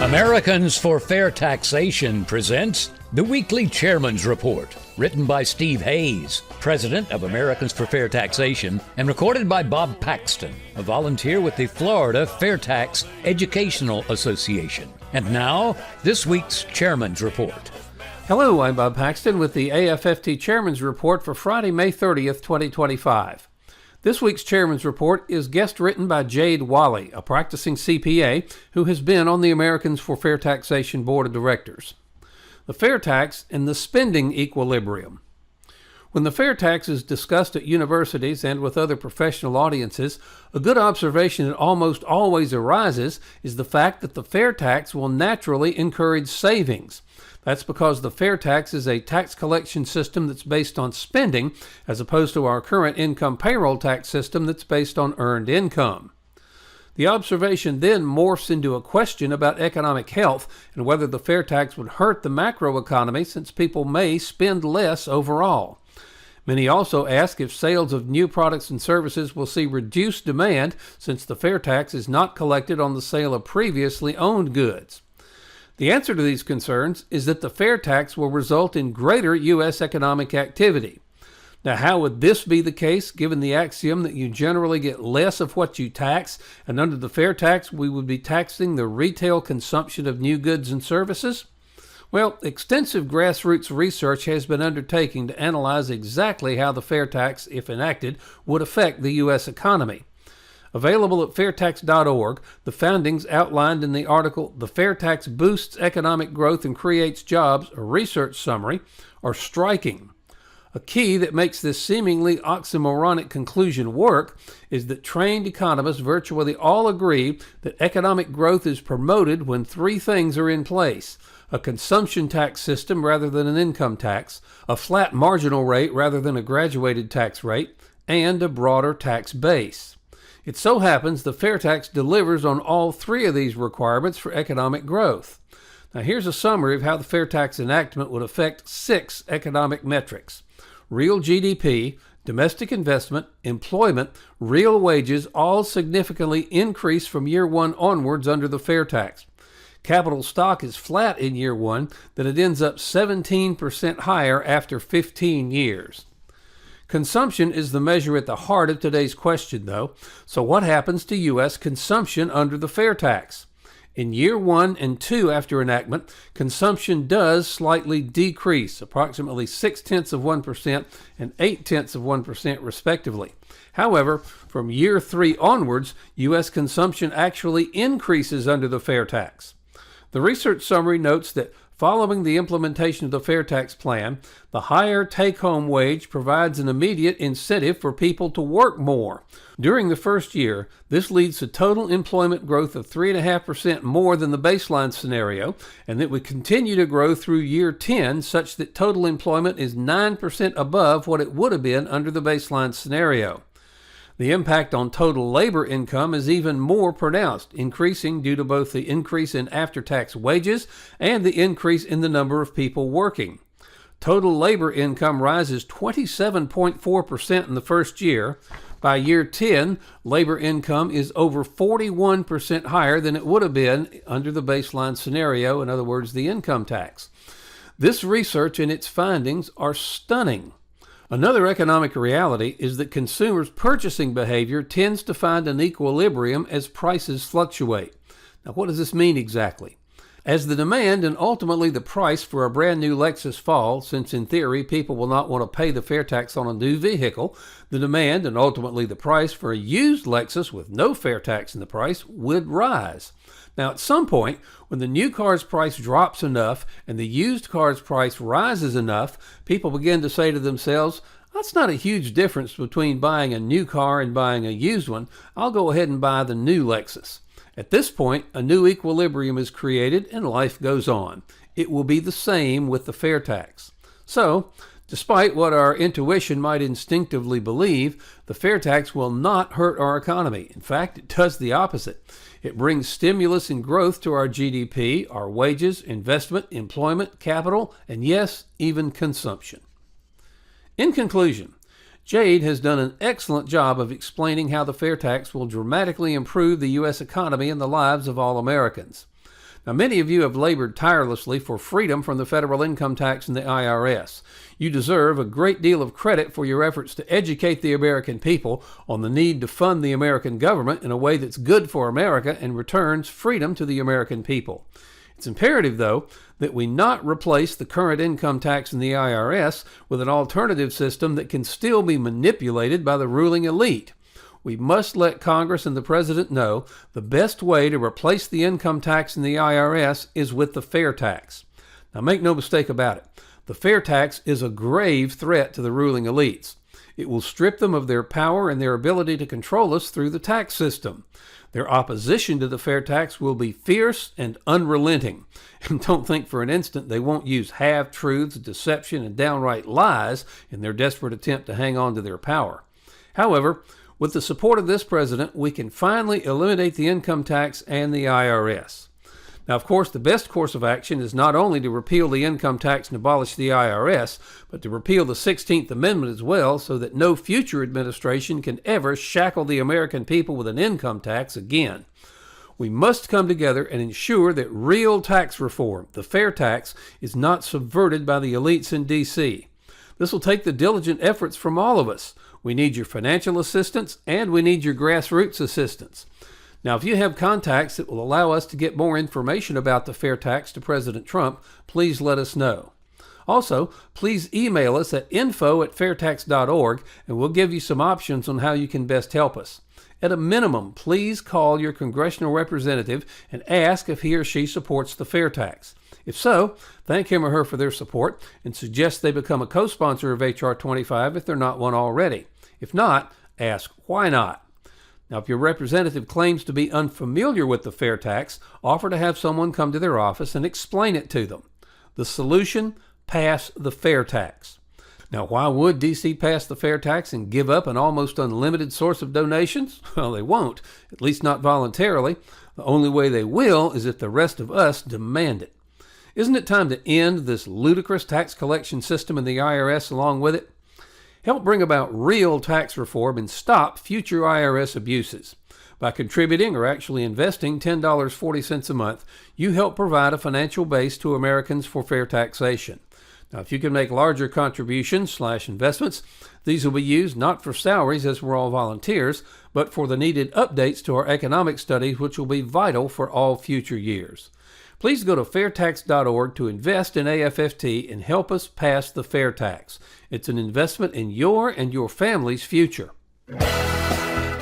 Americans for Fair Taxation presents the Weekly Chairman's Report, written by Steve Hayes, president of Americans for Fair Taxation, and recorded by Bob Paxton, a volunteer with the Florida FAIRtax Educational Association. And now, this week's Chairman's Report. Hello, I'm Bob Paxton with the AFFT Chairman's Report for Friday, May 30th, 2025. This week's Chairman's Report is guest written by Jade Walle, a practicing CPA who has been on the Americans for Fair Taxation Board of Directors. The fair tax and the spending equilibrium. When the fair tax is discussed at universities and with other professional audiences, a good observation that almost always arises is the fact that the fair tax will naturally encourage savings. That's because the fair tax is a tax collection system that's based on spending, as opposed to our current income payroll tax system that's based on earned income. The observation then morphs into a question about economic health and whether the fair tax would hurt the macroeconomy since people may spend less overall. Many also ask if sales of new products and services will see reduced demand since the fair tax is not collected on the sale of previously owned goods. The answer to these concerns is that the fair tax will result in greater U.S. economic activity. Now, how would this be the case given the axiom that you generally get less of what you tax, and under the fair tax we would be taxing the retail consumption of new goods and services? Well, extensive grassroots research has been undertaken to analyze exactly how the fair tax, if enacted, would affect the U.S. economy. Available at FAIRtax.org, the findings outlined in the article, "The Fair Tax Boosts Economic Growth and Creates Jobs," a research summary, are striking. A key that makes this seemingly oxymoronic conclusion work is that trained economists virtually all agree that economic growth is promoted when three things are in place: a consumption tax system rather than an income tax, a flat marginal rate rather than a graduated tax rate, and a broader tax base. It so happens the fair tax delivers on all three of these requirements for economic growth. Now here's a summary of how the fair tax enactment would affect 6 economic metrics: real GDP, domestic investment, employment, real wages, all significantly increase from year 1 onwards under the fair tax. Capital stock is flat in year 1, then it ends up 17% higher after 15 years. Consumption is the measure at the heart of today's question, though. So what happens to U.S. consumption under the fair tax? In year 1 and 2 after enactment, consumption does slightly decrease, approximately 0.6% and 0.8% respectively. However, from year 3 onwards, U.S. consumption actually increases under the fair tax. The research summary notes that following the implementation of the fair tax plan, the higher take-home wage provides an immediate incentive for people to work more. During the first year, this leads to total employment growth of 3.5% more than the baseline scenario, and that would continue to grow through year 10 such that total employment is 9% above what it would have been under the baseline scenario. The impact on total labor income is even more pronounced, increasing due to both the increase in after-tax wages and the increase in the number of people working. Total labor income rises 27.4% in the first year. By year 10, labor income is over 41% higher than it would have been under the baseline scenario, in other words, the income tax. This research and its findings are stunning. Another economic reality is that consumers' purchasing behavior tends to find an equilibrium as prices fluctuate. Now, what does this mean exactly? As the demand and ultimately the price for a brand new Lexus fall, since in theory people will not want to pay the fair tax on a new vehicle, the demand and ultimately the price for a used Lexus with no fair tax in the price would rise. Now, at some point, when the new car's price drops enough and the used car's price rises enough, people begin to say to themselves, "That's not a huge difference between buying a new car and buying a used one. I'll go ahead and buy the new Lexus." At this point, a new equilibrium is created and life goes on. It will be the same with the fair tax. So, despite what our intuition might instinctively believe, the fair tax will not hurt our economy. In fact, it does the opposite. It brings stimulus and growth to our GDP, our wages, investment, employment, capital, and yes, even consumption. In conclusion, Jade has done an excellent job of explaining how the fair tax will dramatically improve the U.S. economy and the lives of all Americans. Now, many of you have labored tirelessly for freedom from the federal income tax and the IRS. You deserve a great deal of credit for your efforts to educate the American people on the need to fund the American government in a way that's good for America and returns freedom to the American people. It's imperative, though, that we not replace the current income tax and the IRS with an alternative system that can still be manipulated by the ruling elite. We must let Congress and the President know the best way to replace the income tax and the IRS is with the FAIRtax. Now, make no mistake about it. The FAIRtax is a grave threat to the ruling elites. It will strip them of their power and their ability to control us through the tax system. Their opposition to the FAIRtax will be fierce and unrelenting. And don't think for an instant they won't use half-truths, deception, and downright lies in their desperate attempt to hang on to their power. However, with the support of this president, we can finally eliminate the income tax and the IRS. Now, of course, the best course of action is not only to repeal the income tax and abolish the IRS, but to repeal the 16th Amendment as well, so that no future administration can ever shackle the American people with an income tax again. We must come together and ensure that real tax reform, the FAIRtax, is not subverted by the elites in D.C. This will take the diligent efforts from all of us. We need your financial assistance, and we need your grassroots assistance. Now, if you have contacts that will allow us to get more information about the FAIRtax to President Trump, please let us know. Also, please email us at info@fairtax.org, and we'll give you some options on how you can best help us. At a minimum, please call your congressional representative and ask if he or she supports the FAIRtax. If so, thank him or her for their support and suggest they become a co-sponsor of H.R. 25 if they're not one already. If not, ask why not. Now, if your representative claims to be unfamiliar with the FAIRtax, offer to have someone come to their office and explain it to them. The solution: pass the FAIRtax. Now, why would D.C. pass the FAIRtax and give up an almost unlimited source of donations? Well, they won't, at least not voluntarily. The only way they will is if the rest of us demand it. Isn't it time to end this ludicrous tax collection system and the IRS along with it? Help bring about real tax reform and stop future IRS abuses. By contributing or actually investing $10.40 a month, you help provide a financial base to Americans for fair taxation. Now, if you can make larger contributions/investments, these will be used not for salaries, as we're all volunteers, but for the needed updates to our economic studies, which will be vital for all future years. Please go to fairtax.org to invest in AFFT and help us pass the FAIRtax. It's an investment in your and your family's future.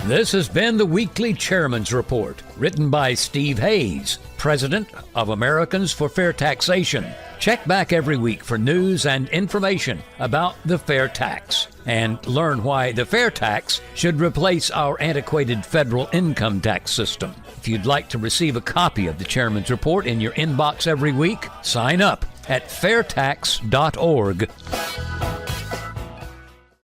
This has been the Weekly Chairman's Report, written by Steve Hayes, President of Americans for Fair Taxation. Check back every week for news and information about the fair tax, and learn why the fair tax should replace our antiquated federal income tax system. If you'd like to receive a copy of the Chairman's Report in your inbox every week, sign up at fairtax.org.